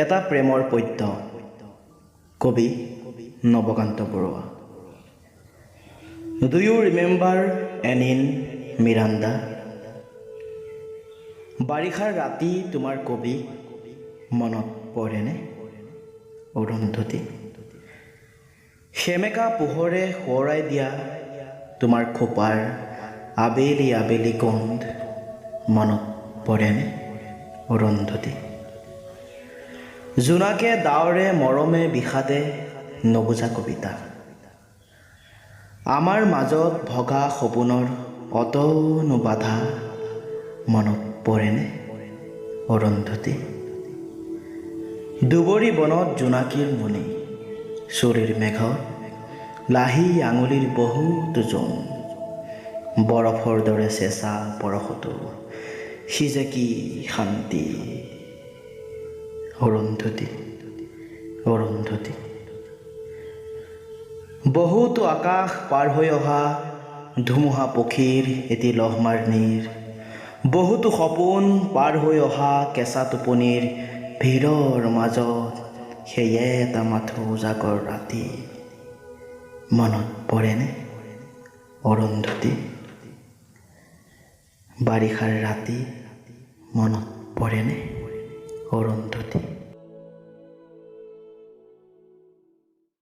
এটা প্ৰেমৰ পদ্য কবি Nabakanta Barua. Do you remember Anne Miranda? বাৰিষাৰ ৰাতি তোমাৰ কবি মনত পৰেনে অৰুন্ধতী? সেমেকা পোহৰে সোঁৱৰাই দিয়া তোমাৰ খোপাৰ আবেলি আবেলি গন্ধ মনত পৰেনে অৰুন্ধতী? জোনাকে ডাৱৰে মৰমে বিষাদে নবুজা কবিতা, আমাৰ মাজত ভগা সপোনৰ অতনো বাধা মনত পৰেনে অৰুন্ধতী? দুবৰি বনত জোনাকীৰ মুনি, চুৰিৰ মেঘত লাহি আঙুলিৰ বহুতো জোন, বৰফৰ দৰে চেঁচা পৰশতো সি যে কি শান্তি অৰুন্ধতী অৰুন্ধতী। বহুতো আকাশ পাৰ হৈ অহা ধুমুহা পক্ষীৰ এটি লহমাৰ নীৰ, বহুতো সপোন পাৰ হৈ অহা কেঁচা টোপনিৰ ভিৰৰ মাজত সেয়ে এটা মাথো উজাগৰ ৰাতি মনত পৰেনে অৰুন্ধতী? বাৰিষাৰ ৰাতি মনত পৰেনে অৰুন্ধতী?